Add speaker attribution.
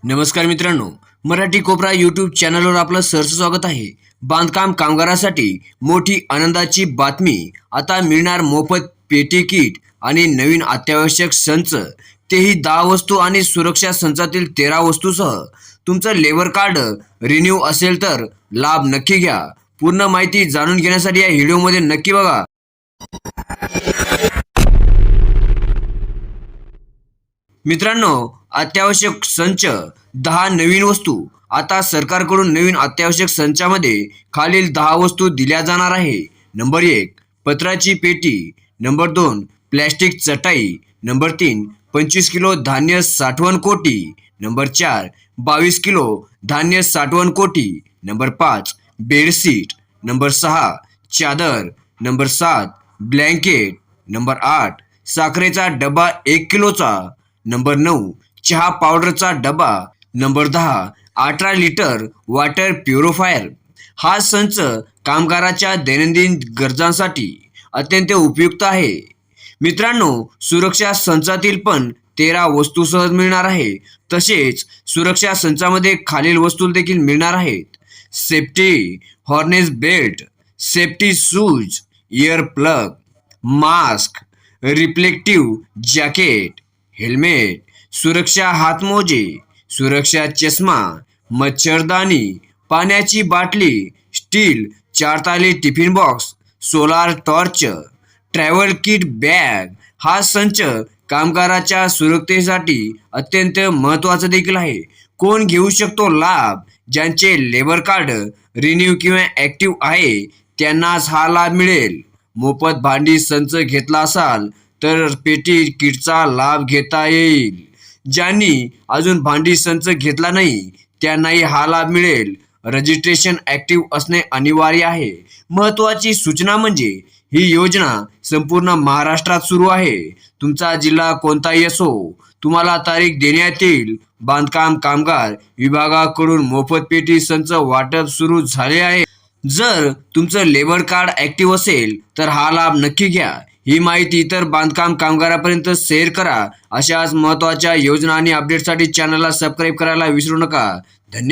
Speaker 1: नमस्कार मित्रांनो, मराठी कोपरा यूट्यूब चॅनलवर आपलं सहर्ष स्वागत आहे. बांधकाम कामगारासाठी मोठी आनंदाची बातमी. आता मिळणार मोफत पेटी किट आणि नवीन अत्यावश्यक संच, तेही 10 वस्तू आणि सुरक्षा संचातील 13 वस्तूसह. तुमचं लेबर कार्ड रिन्यू असेल तर लाभ नक्की घ्या. पूर्ण माहिती जाणून घेण्यासाठी या व्हिडिओमध्ये नक्की बघा. मित्रांनो, अत्यावश्यक संच 10 नवीन वस्तू. आता सरकारकडून नवीन अत्यावश्यक संचामध्ये खालील 10 वस्तू दिल्या जाणार आहे. नंबर 1 पत्राची पेटी. नंबर 2 प्लॅस्टिक चटाई. नंबर 3 25 किलो धान्य साठवण कोटी. नंबर 4 22 किलो धान्य साठवण कोटी. Number 5 bedsheet. नंबर 6 चादर. Number 7 blanket. नंबर 8 साखरेचा डबा 1 किलोचा. नंबर 9 चहा पावडरचा डबा. Number 10 18 litre water purifier. हा संच कामगाराच्या दैनंदिन गरजांसाठी अत्यंत उपयुक्त आहे. मित्रांनो, सुरक्षा संचातील पण 13 वस्तू सहज मिळणार आहे. तसेच सुरक्षा संचामध्ये खालील वस्तू देखील मिळणार आहेत. Safety harness belt, safety shoes, ear plug, mask, reflective jacket, helmet, सुरक्षा हातमोजे, सुरक्षा चष्मा, मच्छरदाणी, पाण्याची बाटली, स्टील 4 ताली tiffin box, solar torch, travel kit bag. हा संच कामगाराच्या सुरक्षेसाठी अत्यंत महत्त्वाचा देखील आहे. कोण घेऊ शकतो लाभ? ज्यांचे लेबर कार्ड रिन्यू किंवा ॲक्टिव्ह आहे त्यांनाच हा लाभ मिळेल. मोफत भांडी संच घेतला असाल तर पेटी किटचा लाभ घेता येईल. ज्यांनी अजून भांडी संच घेतला नाही त्यांनाही हा लाभ मिळेल. रजिस्ट्रेशन ॲक्टिव्ह असणे अनिवार्य आहे. महत्त्वाची सूचना म्हणजे ही योजना संपूर्ण महाराष्ट्रात सुरू आहे. तुमचा जिल्हा कोणताही असो, तुम्हाला तारीख देण्यात येईल. बांधकाम कामगार विभागाकडून मोफत पेटी संच वाटप सुरू झाले आहे. जर तुमचं लेबर कार्ड ॲक्टिव्ह असेल तर हा लाभ नक्की घ्या. ही माहिती इतर बांधकाम कामगारापर्यंत शेअर करा. अशाच महत्त्वाच्या योजना आणि अपडेटसाठी चॅनलला सबस्क्राईब करायला विसरू नका. धन्यवाद.